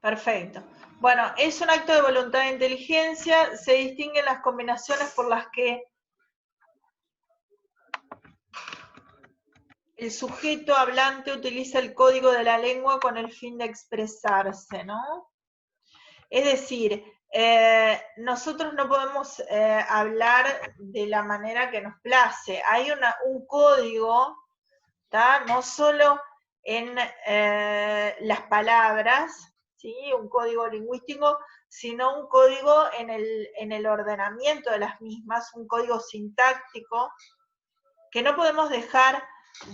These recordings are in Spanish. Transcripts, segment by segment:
Perfecto. Bueno, es un acto de voluntad e inteligencia. Se distinguen las combinaciones por las que el sujeto hablante utiliza el código de la lengua con el fin de expresarse, ¿no? Es decir, nosotros no podemos hablar de la manera que nos place. Hay un código, ¿tá? No solo en las palabras, ¿sí? Un código lingüístico, sino un código en el ordenamiento de las mismas, un código sintáctico que no podemos dejar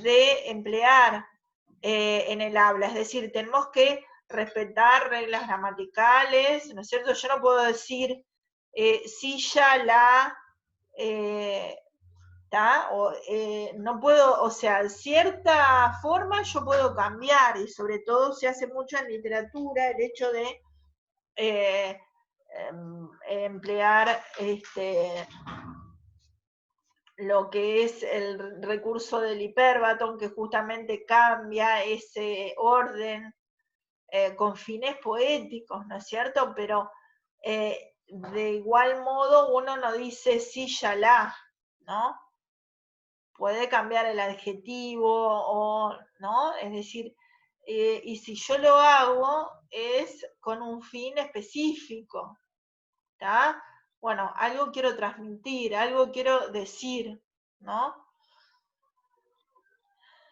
de emplear en el habla. Es decir, tenemos que respetar reglas gramaticales, ¿no es cierto? Yo no puedo decir silla, la, no puedo, o sea, cierta forma yo puedo cambiar, y sobre todo se hace mucho en literatura el hecho de emplear lo que es el recurso del hiperbatón, que justamente cambia ese orden con fines poéticos, ¿no es cierto? Pero de igual modo uno no dice sí, ya la, ¿no? Puede cambiar el adjetivo, o, ¿no? Es decir, y si yo lo hago es con un fin específico, ¿está? Bueno, algo quiero transmitir, algo quiero decir, ¿no?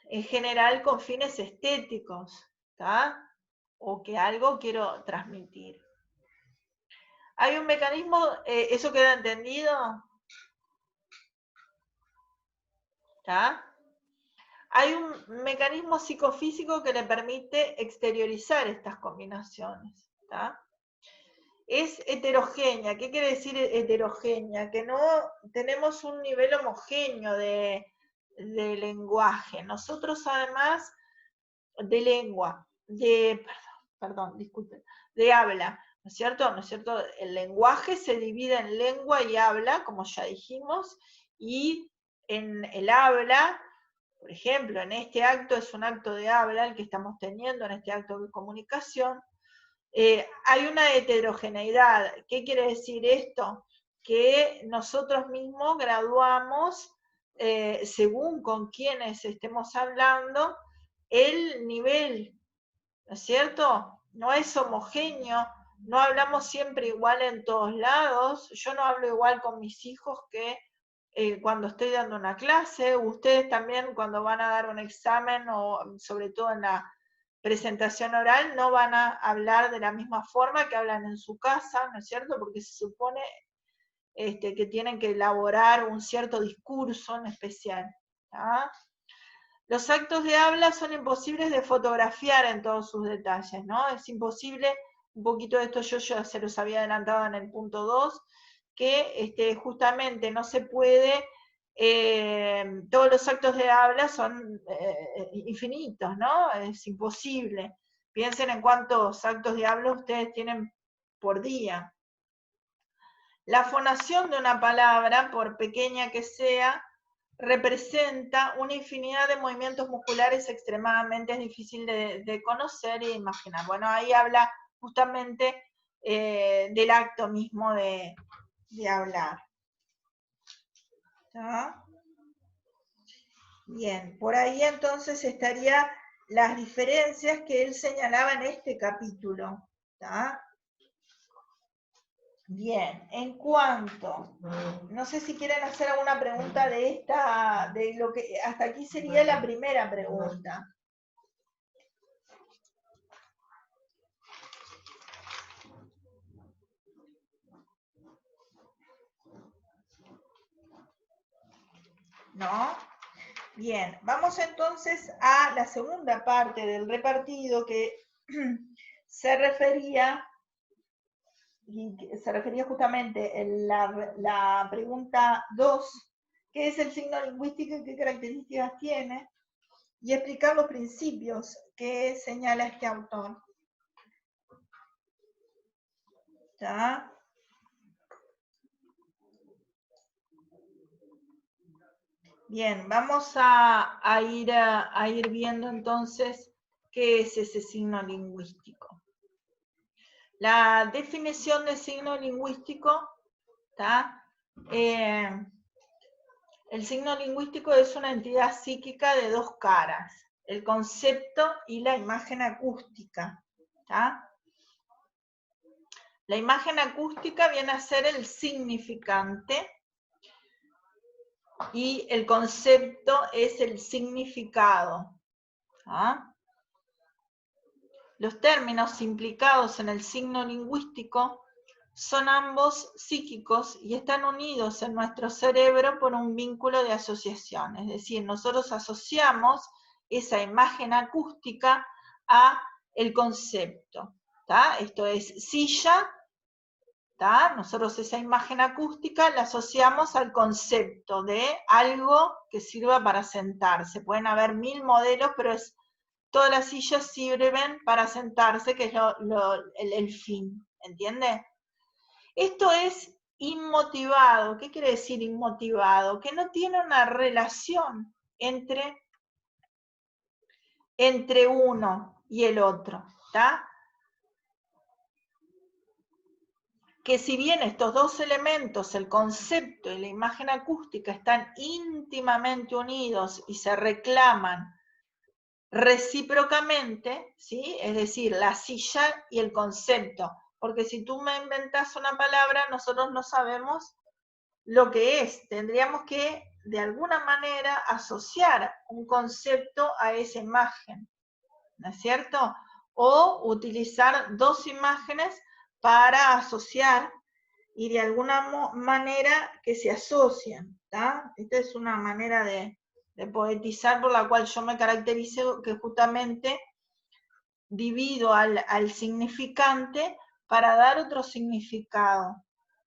En general con fines estéticos, ¿está? O que algo quiero transmitir. Hay un mecanismo, ¿eso queda entendido? ¿Está? Hay un mecanismo psicofísico que le permite exteriorizar estas combinaciones, ¿está? Es heterogénea. ¿Qué quiere decir heterogénea? Que no tenemos un nivel homogéneo de lenguaje. Nosotros además de lengua, perdón, disculpen, de habla, ¿no es cierto? ¿No es cierto? El lenguaje se divide en lengua y habla, como ya dijimos, y en el habla, por ejemplo, en este acto es un acto de habla el que estamos teniendo, en este acto de comunicación, hay una heterogeneidad. ¿Qué quiere decir esto? Que nosotros mismos graduamos, según con quienes estemos hablando, el nivel, ¿no es cierto? No es homogéneo, no hablamos siempre igual en todos lados. Yo no hablo igual con mis hijos que cuando estoy dando una clase. Ustedes también cuando van a dar un examen, o sobre todo en la presentación oral, no van a hablar de la misma forma que hablan en su casa, ¿no es cierto? Porque se supone que tienen que elaborar un cierto discurso en especial. ¿Ah? Los actos de habla son imposibles de fotografiar en todos sus detalles, ¿no? Es imposible, un poquito de esto yo ya se los había adelantado en el punto 2, que justamente no se puede, todos los actos de habla son infinitos, ¿no? Es imposible. Piensen en cuántos actos de habla ustedes tienen por día. La fonación de una palabra, por pequeña que sea, representa una infinidad de movimientos musculares extremadamente difícil de conocer e imaginar. Bueno, ahí habla justamente del acto mismo de hablar. ¿Está? Bien, por ahí entonces estarían las diferencias que él señalaba en este capítulo. ¿Está? Bien, en cuanto, no sé si quieren hacer alguna pregunta de esta, de lo que, hasta aquí sería la primera pregunta. ¿No? Bien, vamos entonces a la segunda parte del repartido que se refería justamente en la pregunta 2, ¿qué es el signo lingüístico y qué características tiene? Y explicar los principios que señala este autor. ¿Está? Bien, vamos a ir viendo entonces qué es ese signo lingüístico. La definición de signo lingüístico, ¿tá? El signo lingüístico es una entidad psíquica de dos caras, el concepto y la imagen acústica, ¿tá? La imagen acústica viene a ser el significante y el concepto es el significado, ¿tá? Los términos implicados en el signo lingüístico son ambos psíquicos y están unidos en nuestro cerebro por un vínculo de asociación. Es decir, nosotros asociamos esa imagen acústica a el concepto. ¿Tá? Esto es silla, ¿tá? Nosotros esa imagen acústica la asociamos al concepto de algo que sirva para sentarse. Pueden haber 1000 modelos, pero todas las sillas sirven para sentarse, que es el fin, ¿entiende? Esto es inmotivado. ¿Qué quiere decir inmotivado? Que no tiene una relación entre uno y el otro, ¿está? Que si bien estos dos elementos, el concepto y la imagen acústica, están íntimamente unidos y se reclaman recíprocamente, ¿sí? Es decir, la silla y el concepto, porque si tú me inventas una palabra, nosotros no sabemos lo que es. Tendríamos que, de alguna manera, asociar un concepto a esa imagen, ¿no es cierto? O utilizar dos imágenes para asociar y de alguna manera que se asocien, ¿tá? Esta es una manera de poetizar por la cual yo me caracterizo, que justamente divido al significante para dar otro significado,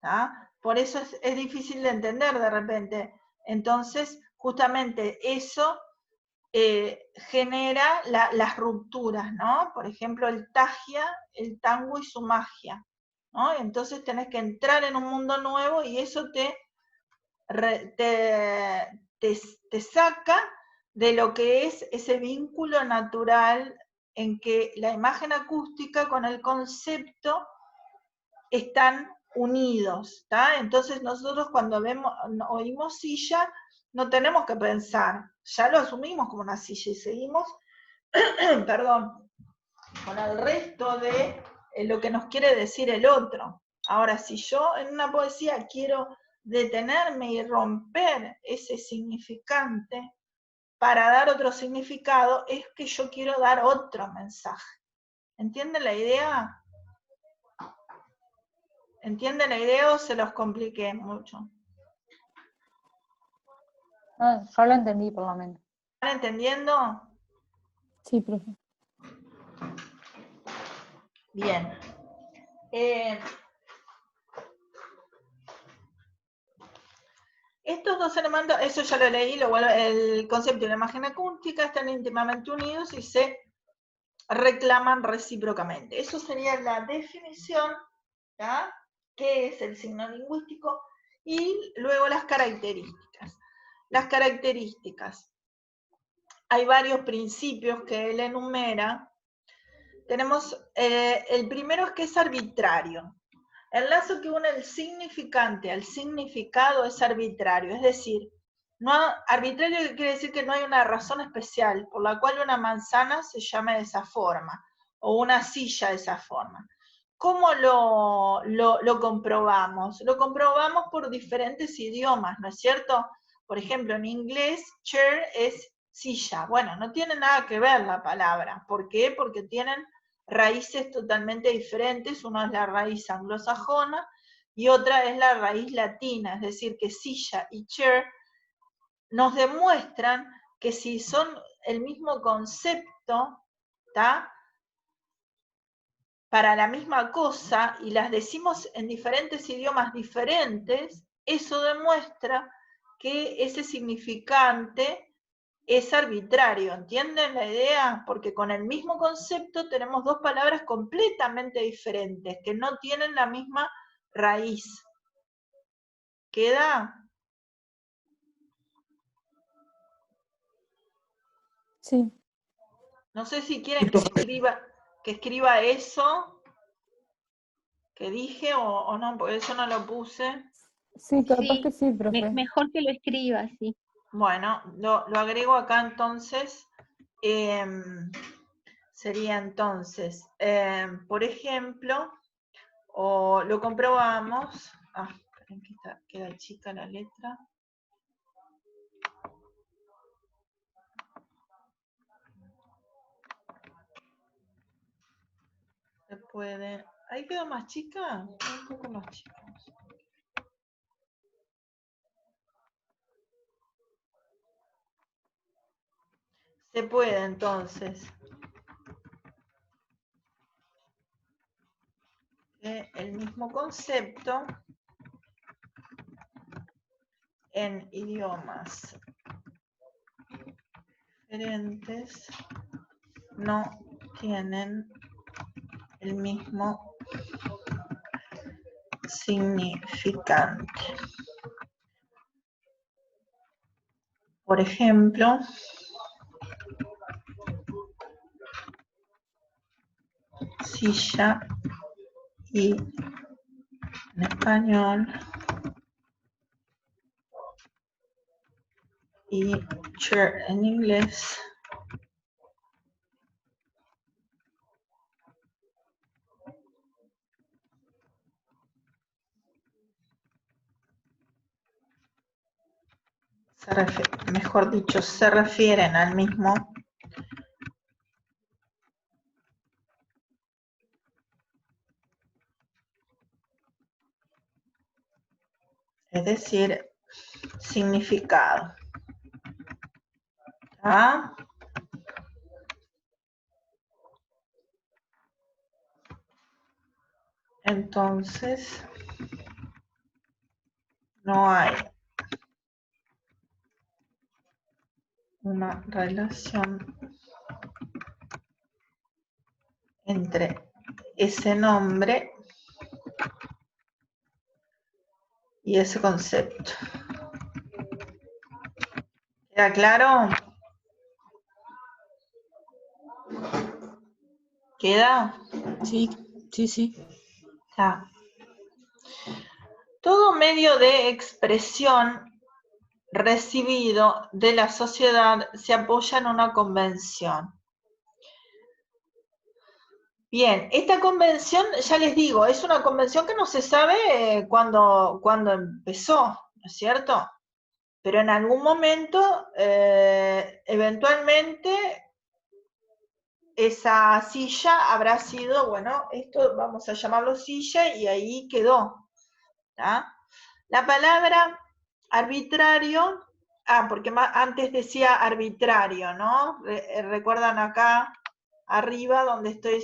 ¿tá? Por eso es difícil de entender de repente. Entonces, justamente eso genera las rupturas, ¿no? Por ejemplo, el tagia, el tango y su magia, ¿no? Entonces tenés que entrar en un mundo nuevo y eso te saca de lo que es ese vínculo natural en que la imagen acústica con el concepto están unidos, ¿tá? Entonces nosotros cuando oímos silla, no tenemos que pensar, ya lo asumimos como una silla y seguimos, perdón, con el resto de lo que nos quiere decir el otro. Ahora, si yo en una poesía quiero detenerme y romper ese significante para dar otro significado, es que yo quiero dar otro mensaje. ¿Entienden la idea? ¿Entienden la idea o se los compliqué mucho? No, yo lo entendí por lo menos. ¿Están entendiendo? Sí, profe. Bien. Estos dos elementos, eso ya lo leí, el concepto y la imagen acústica están íntimamente unidos y se reclaman recíprocamente. Eso sería la definición, ¿tá? ¿Qué es el signo lingüístico? Y luego las características. Las características. Hay varios principios que él enumera. Tenemos, el primero es que es arbitrario. El lazo que une el significante al significado es arbitrario, es decir, arbitrario quiere decir que no hay una razón especial por la cual una manzana se llame de esa forma o una silla de esa forma. ¿Cómo lo comprobamos? Lo comprobamos por diferentes idiomas, ¿no es cierto? Por ejemplo, en inglés, chair es silla. Bueno, no tiene nada que ver la palabra. ¿Por qué? Porque tienen raíces totalmente diferentes. Una es la raíz anglosajona y otra es la raíz latina. Es decir, que silla y chair nos demuestran que si son el mismo concepto, ¿tá? Para la misma cosa y las decimos en diferentes idiomas diferentes, eso demuestra que ese significante es arbitrario, ¿entienden la idea? Porque con el mismo concepto tenemos dos palabras completamente diferentes, que no tienen la misma raíz. ¿Queda? Sí. No sé si quieren que escriba eso. que dije o no, porque eso no lo puse. Sí, capaz Sí, que sí, profe. mejor que lo escriba, sí. Bueno, lo agrego acá entonces. Sería entonces, por ejemplo, o lo comprobamos. Ah, esperen que queda chica la letra. Se puede. ¿Ahí quedó más chica? Un poco más chica. Se puede entonces. El mismo concepto en idiomas diferentes no tienen el mismo significante. Por ejemplo, silla y en español y chair en inglés mejor dicho, se refieren al mismo es decir, significado. ¿Ah? Entonces, no hay una relación entre ese nombre y ese concepto. ¿Queda claro? ¿Queda? Sí, sí, sí. Ya. Todo medio de expresión recibido de la sociedad se apoya en una convención. Bien, esta convención, ya les digo, es una convención que no se sabe cuándo empezó, ¿no es cierto? Pero en algún momento, eventualmente, esa silla habrá sido, bueno, esto vamos a llamarlo silla y ahí quedó. ¿Tá? La palabra arbitrario, porque antes decía arbitrario, ¿no? Recuerdan acá arriba donde estoy,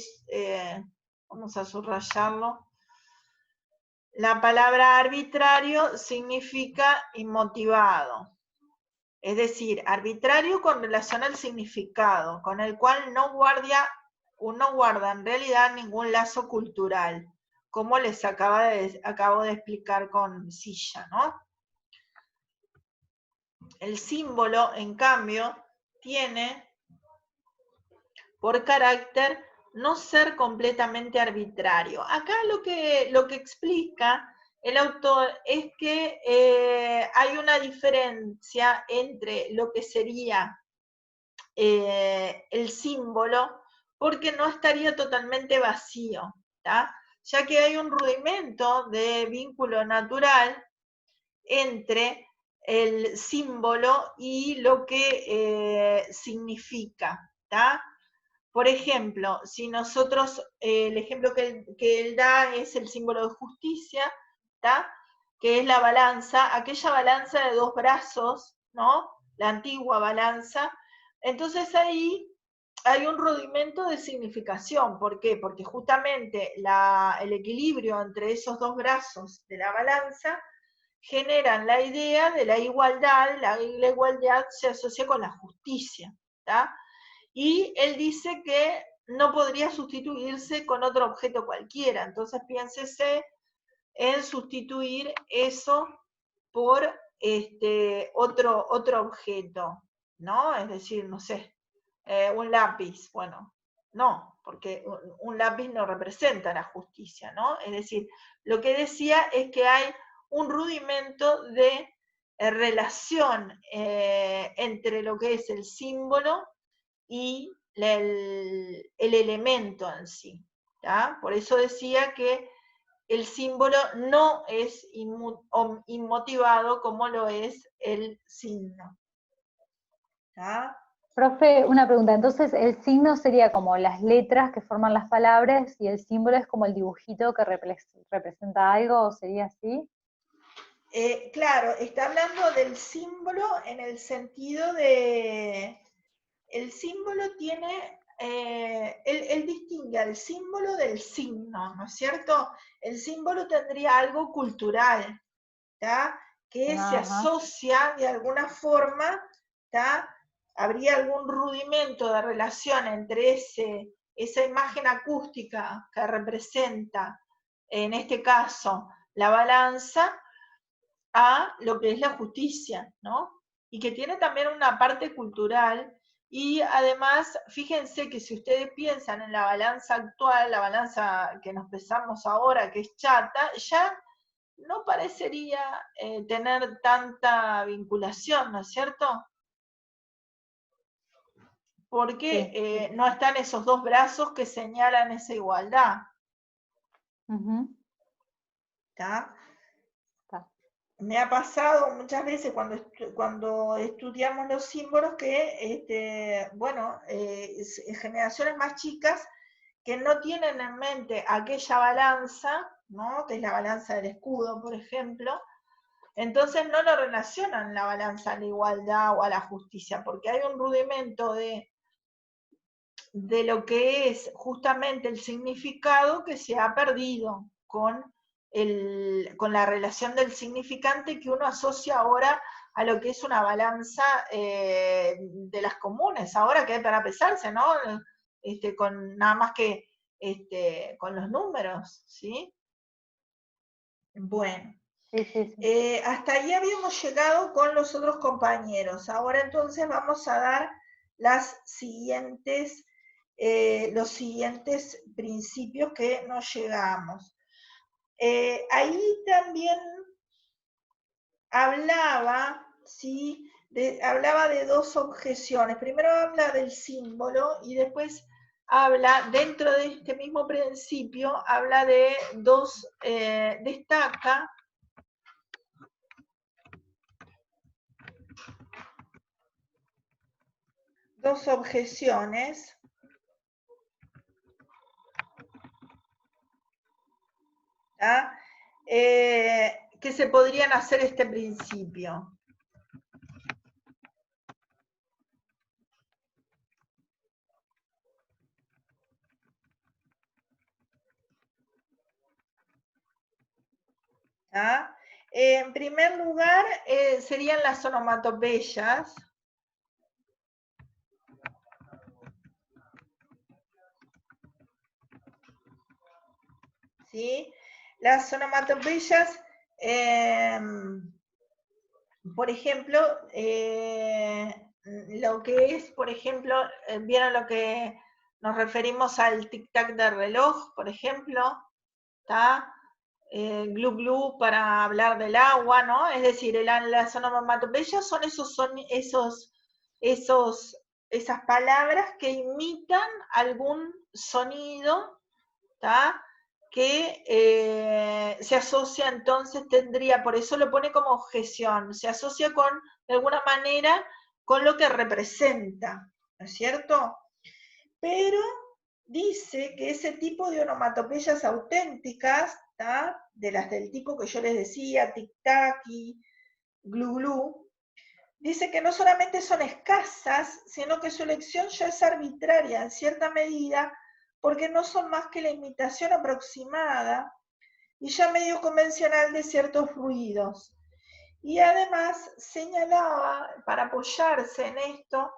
vamos a subrayarlo. La palabra arbitrario significa inmotivado. Es decir, arbitrario con relación al significado, con el cual no guarda en realidad ningún lazo cultural, como les acabo de explicar con silla, ¿no? El símbolo, en cambio, tiene por carácter no ser completamente arbitrario. Acá lo que explica el autor es que hay una diferencia entre lo que sería el símbolo, porque no estaría totalmente vacío, ¿tá? Ya que hay un rudimento de vínculo natural entre el símbolo y lo que significa, ¿tá? Por ejemplo, si nosotros, el ejemplo que él da es el símbolo de justicia, ¿tá? Que es la balanza, aquella balanza de dos brazos, ¿no? La antigua balanza. Entonces ahí hay un rudimento de significación. ¿Por qué? Porque justamente el equilibrio entre esos dos brazos de la balanza generan la idea de la igualdad se asocia con la justicia, ¿tá? Y él dice que no podría sustituirse con otro objeto cualquiera, entonces piénsese en sustituir eso por otro objeto, ¿no? Es decir, no sé, un lápiz, bueno, no, porque un lápiz no representa la justicia, ¿no? Es decir, lo que decía es que hay un rudimento de relación entre lo que es el símbolo y el elemento en sí, ¿tá? Por eso decía que el símbolo no es inmotivado como lo es el signo. ¿Tá? Profe, una pregunta. Entonces, el signo sería como las letras que forman las palabras y el símbolo es como el dibujito que representa algo, ¿o sería así? Claro, está hablando del símbolo en el sentido de... El símbolo tiene... él distingue al símbolo del signo, ¿no es cierto? El símbolo tendría algo cultural, ¿tá? Que se asocia de alguna forma, ¿tá? Habría algún rudimento de relación entre esa imagen acústica que representa, en este caso, la balanza, a lo que es la justicia, ¿no? Y que tiene también una parte cultural, y además, fíjense que si ustedes piensan en la balanza actual, la balanza que nos pesamos ahora, que es chata, ya no parecería tener tanta vinculación, ¿no es cierto? Porque no están esos dos brazos que señalan esa igualdad. ¿Tá? Me ha pasado muchas veces cuando estudiamos los símbolos que, bueno, generaciones más chicas que no tienen en mente aquella balanza, ¿no? Que es la balanza del escudo, por ejemplo, entonces no lo relacionan la balanza a la igualdad o a la justicia, porque hay un rudimento de lo que es justamente el significado que se ha perdido con la relación del significante que uno asocia ahora a lo que es una balanza de las comunes, ahora que hay para pesarse, ¿no? Con nada más que con los números, ¿sí? Bueno. Hasta ahí habíamos llegado con los otros compañeros. Ahora entonces vamos a dar los siguientes principios que nos llegamos. Ahí también hablaba, ¿sí? Hablaba de dos objeciones. Primero habla del símbolo y después habla, dentro de este mismo principio, habla de dos, destaca dos objeciones que se podrían hacer este principio. En primer lugar, serían las onomatopeyas. ¿Sí? Las onomatopeyas, por ejemplo, lo que es, por ejemplo, ¿vieron lo que nos referimos al tic-tac del reloj, por ejemplo? ¿Está? Glu glu para hablar del agua, ¿no? Es decir, las onomatopeyas son esas palabras que imitan algún sonido, ¿tá? Que se asocia, entonces tendría, por eso lo pone como objeción, se asocia de alguna manera, con lo que representa, ¿no es cierto? Pero dice que ese tipo de onomatopeyas auténticas, ¿tá? De las del tipo que yo les decía, tic-tac y glu-glu, dice que no solamente son escasas, sino que su elección ya es arbitraria en cierta medida, porque no son más que la imitación aproximada y ya medio convencional de ciertos ruidos. Y además señalaba, para apoyarse en esto,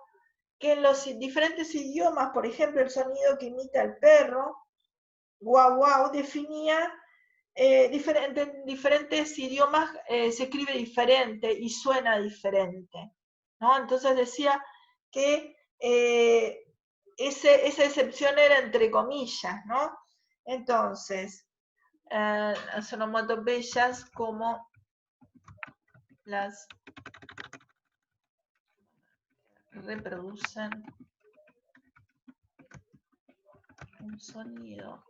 que en los diferentes idiomas, por ejemplo, el sonido que imita el perro, guau guau, definía, diferentes idiomas se escribe diferente y suena diferente, ¿no? Entonces decía que esa excepción era entre comillas, ¿no? Entonces, las onomatopeyas como las reproducen un sonido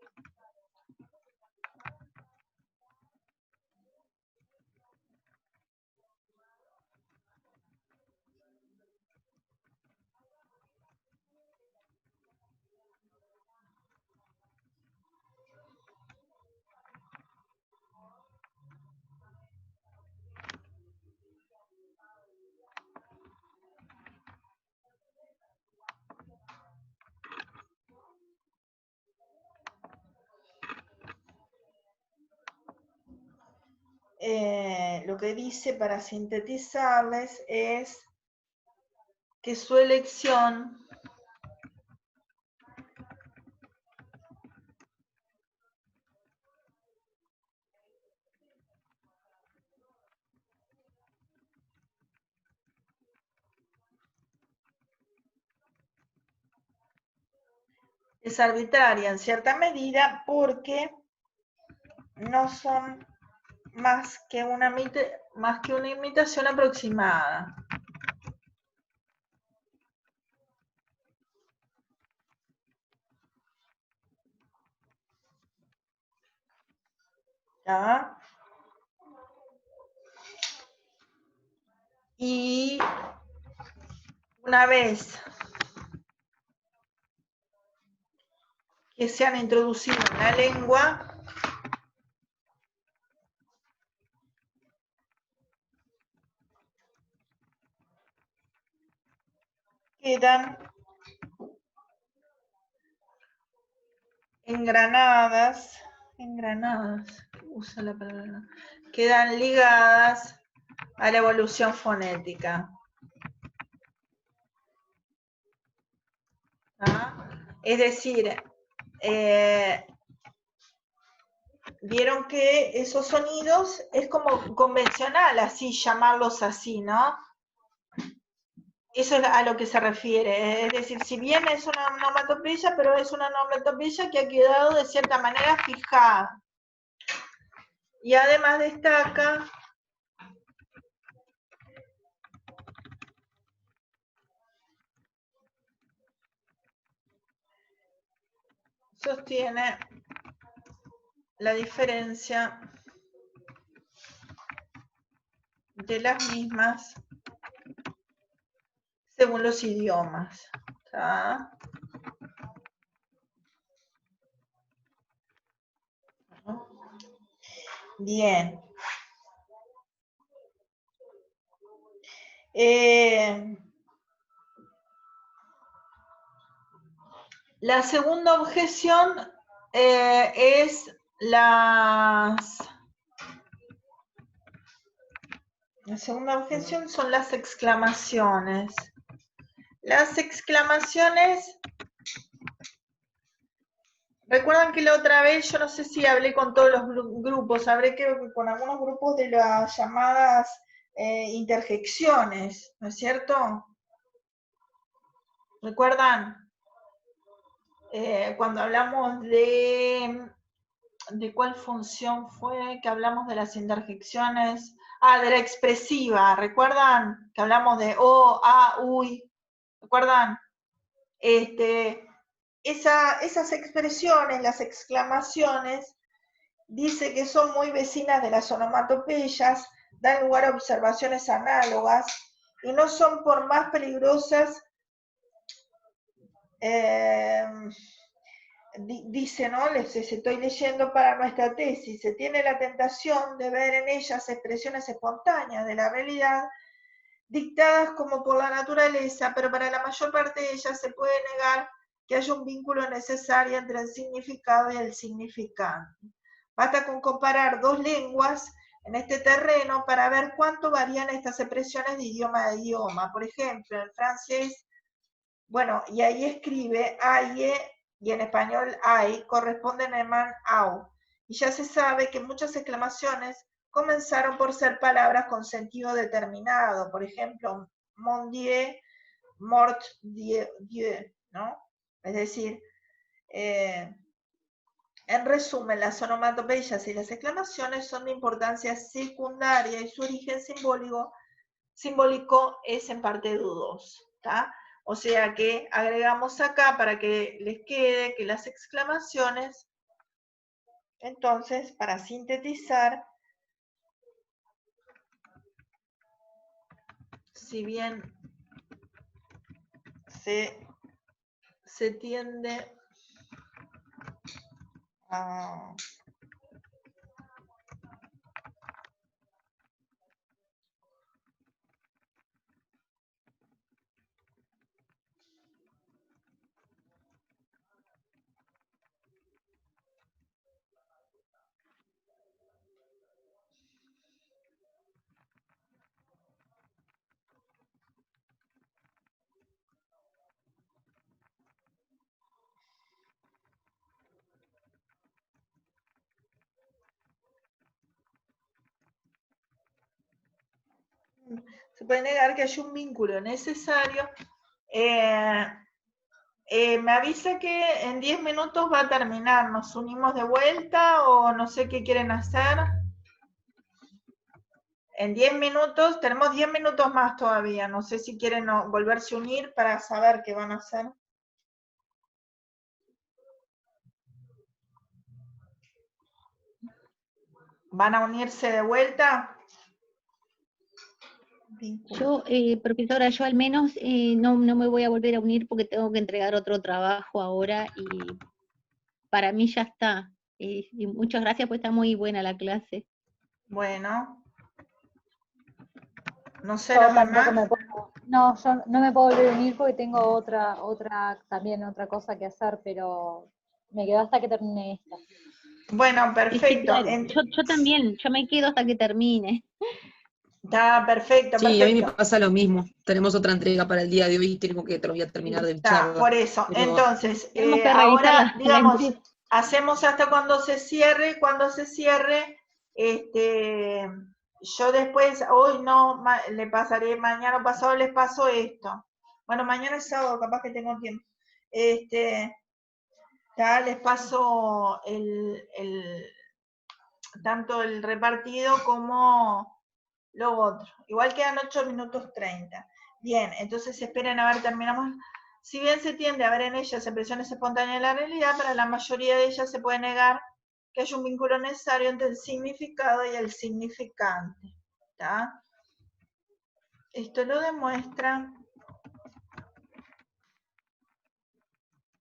lo que dice para sintetizarles es que su elección es arbitraria en cierta medida porque no son más que una imitación aproximada. ¿Ya? Y una vez que se han introducido en la lengua, quedan engranadas, usa la palabra, quedan ligadas a la evolución fonética. ¿Ah? Es decir, vieron que esos sonidos es como convencional así llamarlos así, ¿no? Eso es a lo que se refiere. Es decir, si bien es una onomatopeya, pero es una onomatopeya que ha quedado de cierta manera fijada. Y además destaca sostiene la diferencia de las mismas según los idiomas. ¿Tá? Bien. La segunda objeción es la segunda objeción son las exclamaciones. Las exclamaciones, recuerdan que la otra vez, yo no sé si hablé con todos los grupos, hablé creo que con algunos grupos de las llamadas interjecciones, ¿no es cierto? ¿Recuerdan? Cuando hablamos de cuál función fue, que hablamos de las interjecciones, de la expresiva, ¿recuerdan? Que hablamos de o, a, uy, ¿recuerdan? Esas expresiones, las exclamaciones, dice que son muy vecinas de las onomatopeyas, dan lugar a observaciones análogas y no son por más peligrosas, dice, ¿no? Les estoy leyendo para nuestra tesis, se tiene la tentación de ver en ellas expresiones espontáneas de la realidad, dictadas como por la naturaleza, pero para la mayor parte de ellas se puede negar que haya un vínculo necesario entre el significado y el significante. Basta con comparar dos lenguas en este terreno para ver cuánto varían estas expresiones de idioma a idioma. Por ejemplo, el francés, bueno, y ahí escribe aye, y en español ay, corresponde en alemán au. Y ya se sabe que muchas exclamaciones comenzaron por ser palabras con sentido determinado. Por ejemplo, mon Dieu, mort Dieu, ¿no? Es decir, en resumen, las onomatopeyas y las exclamaciones son de importancia secundaria y su origen simbólico es en parte dudoso, ¿tá? O sea que agregamos acá para que les quede que las exclamaciones, entonces, para sintetizar, si bien se tiende a... Se puede negar que haya un vínculo necesario. Me avisa que en 10 minutos va a terminar. ¿Nos unimos de vuelta o no sé qué quieren hacer? En 10 minutos, tenemos 10 minutos más todavía. No sé si quieren volverse a unir para saber qué van a hacer. ¿Van a unirse de vuelta? Yo, profesora, yo al menos no me voy a volver a unir porque tengo que entregar otro trabajo ahora y para mí ya está. Y muchas gracias, pues está muy buena la clase. Bueno. No sé, Yo las tampoco demás. no, yo no me puedo volver a unir porque tengo también otra cosa que hacer, pero me quedo hasta que termine esta. Bueno, Sí, perfecto. claro. Yo también, yo me quedo hasta que termine. Está perfecto, Sí, a mí me perfecto. pasa lo mismo. Tenemos otra entrega para el día de hoy y tengo que todavía terminar de Está, charla. por eso. Pero Entonces, Tenemos que revisar ahora, la digamos, entrega. hacemos hasta cuando se cierre. Cuando se cierre, yo después, hoy no, le pasaré, mañana o pasado les paso esto. Bueno, mañana es sábado, capaz que tengo tiempo. Ya les paso tanto el repartido como lo otro. Igual quedan 8 minutos 30. Bien, entonces esperen a ver, terminamos. Si bien se tiende a ver en ellas expresiones espontáneas de la realidad, para la mayoría de ellas se puede negar que haya un vínculo necesario entre el significado y el significante. ¿Tá? Esto lo demuestra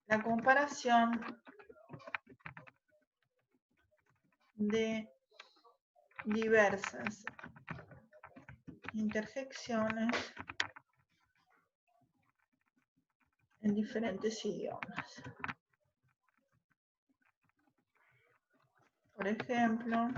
la comparación de diversas interjecciones en diferentes idiomas. Por ejemplo,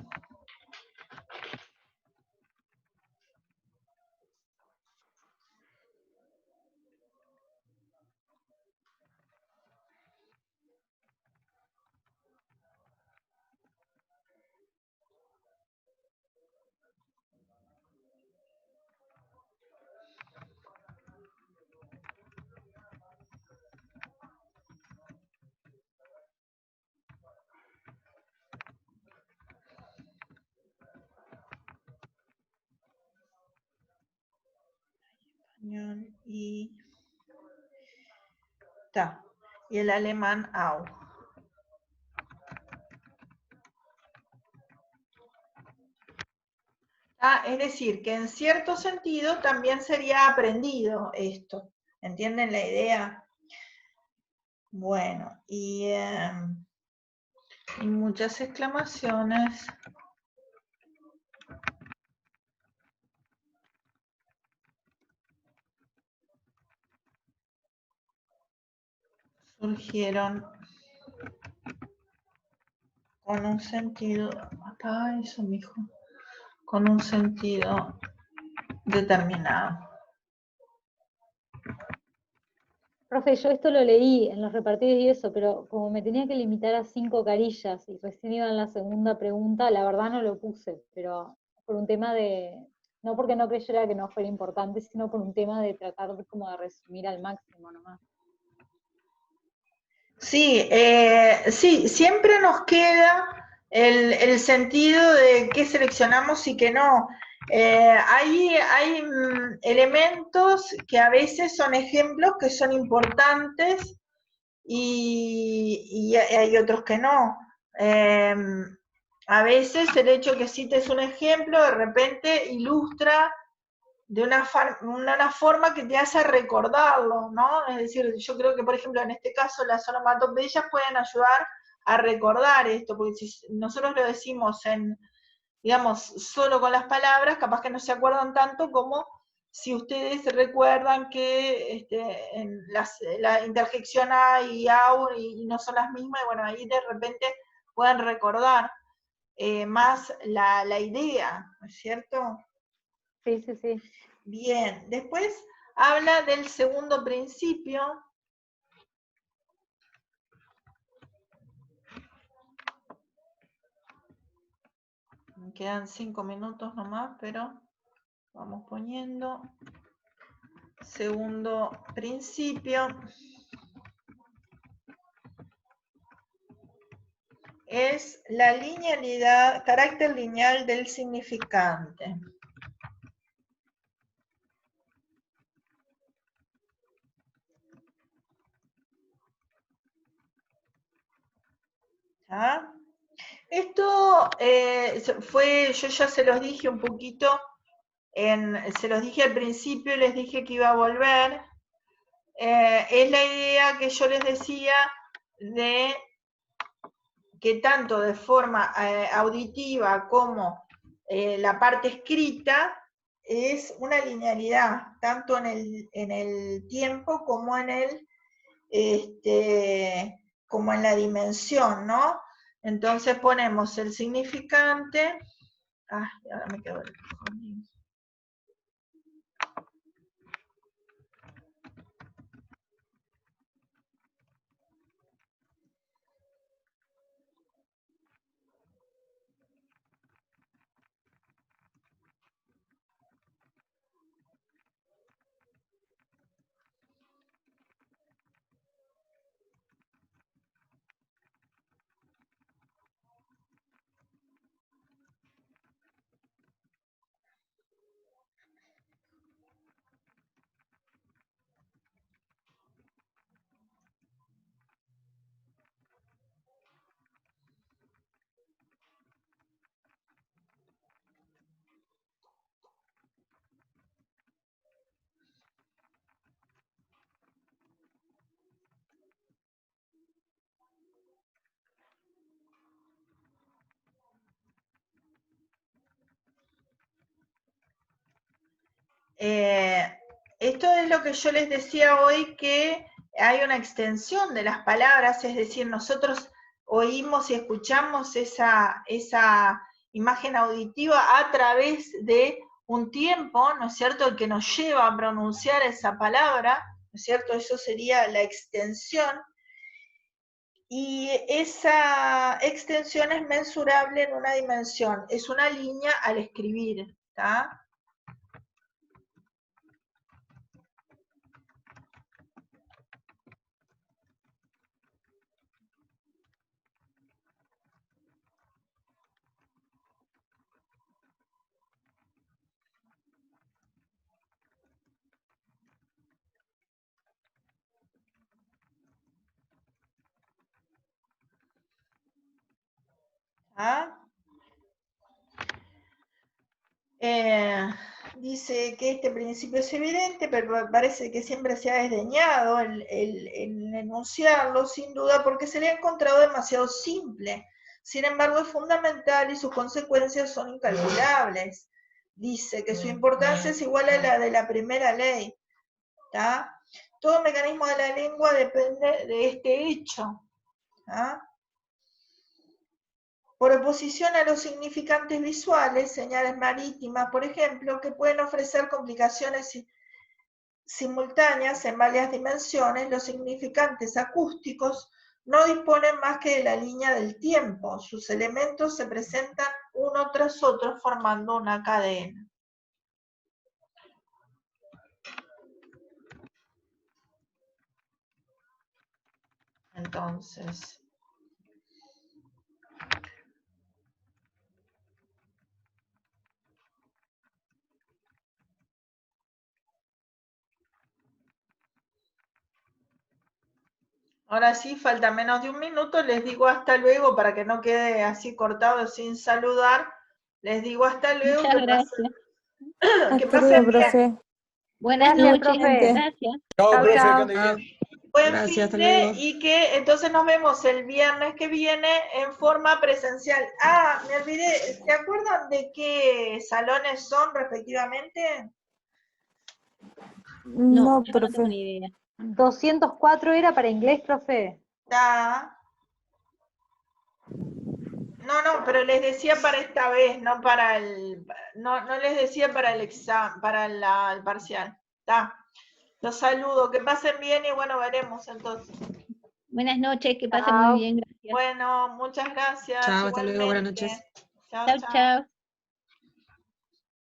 y y el alemán au. Es decir, que en cierto sentido también sería aprendido esto. ¿Entienden la idea? Bueno, y muchas exclamaciones surgieron con un sentido, acá eso, mijo, con un sentido determinado. Profe, yo esto lo leí en los repartidos y eso, pero como me tenía que limitar a 5 carillas y recién iba en la segunda pregunta, la verdad no lo puse, pero por un tema no porque no creyera que no fuera importante, sino por un tema de tratar como de resumir al máximo nomás. Sí, sí, siempre nos queda el sentido de qué seleccionamos y qué no. Hay elementos que a veces son ejemplos que son importantes y hay otros que no. A veces el hecho de que cites un ejemplo de repente ilustra de una forma que te hace recordarlo, ¿no? Es decir, yo creo que, por ejemplo, en este caso las onomatopeyas pueden ayudar a recordar esto, porque si nosotros lo decimos digamos, solo con las palabras, capaz que no se acuerdan tanto como si ustedes recuerdan que en la interjección A y AU y no son las mismas, y bueno, ahí de repente pueden recordar más la idea, ¿no es cierto? Sí, sí, sí. Bien, después habla del segundo principio. Me quedan 5 minutos nomás, pero vamos poniendo. Segundo principio es la linealidad, carácter lineal del significante. ¿Ah? Esto yo ya se los dije un poquito, se los dije al principio, les dije que iba a volver. Es la idea que yo les decía de que tanto de forma auditiva como la parte escrita es una linealidad, tanto en el tiempo como como en la dimensión, ¿no? Entonces ponemos el significante. Ahora me quedo el esto es lo que yo les decía hoy, que hay una extensión de las palabras, es decir, nosotros oímos y escuchamos esa imagen auditiva a través de un tiempo, ¿no es cierto?, el que nos lleva a pronunciar esa palabra, ¿no es cierto?, eso sería la extensión, y esa extensión es mensurable en una dimensión, es una línea al escribir, ¿está? ¿Ah? Dice que este principio es evidente, pero parece que siempre se ha desdeñado el enunciarlo, sin duda, porque se le ha encontrado demasiado simple. Sin embargo, es fundamental y sus consecuencias son incalculables. Dice que su importancia es igual a la de la primera ley. ¿Tá? Todo mecanismo de la lengua depende de este hecho. ¿Ah? Por oposición a los significantes visuales, señales marítimas, por ejemplo, que pueden ofrecer complicaciones simultáneas en varias dimensiones, los significantes acústicos no disponen más que de la línea del tiempo. Sus elementos se presentan uno tras otro formando una cadena. Entonces, ahora sí, falta menos de un minuto, les digo hasta luego para que no quede así cortado sin saludar. Les digo hasta luego, Muchas que gracias. pasen, que Hasta pasen luego, bien. profe. Buenas Gracias, noches. profe. Gracias. Chao, Chao, profe, chao. que ande bien. Buen Gracias, fin hasta de, luego. y que entonces nos vemos el viernes que viene en forma presencial. Ah, me olvidé, ¿se acuerdan de qué salones son respectivamente? No, No, yo no tengo profe. ni idea. 204 era para inglés, profe. Está. No, pero les decía para esta vez, no para el, no les decía para el examen, para el parcial. Está. Los saludo, que pasen bien y bueno, veremos entonces. Buenas noches, que pasen muy Chao. bien. Gracias. Bueno, muchas gracias. Chao, hasta luego, buenas Igualmente. noches. Chao, Chao, chao. chao.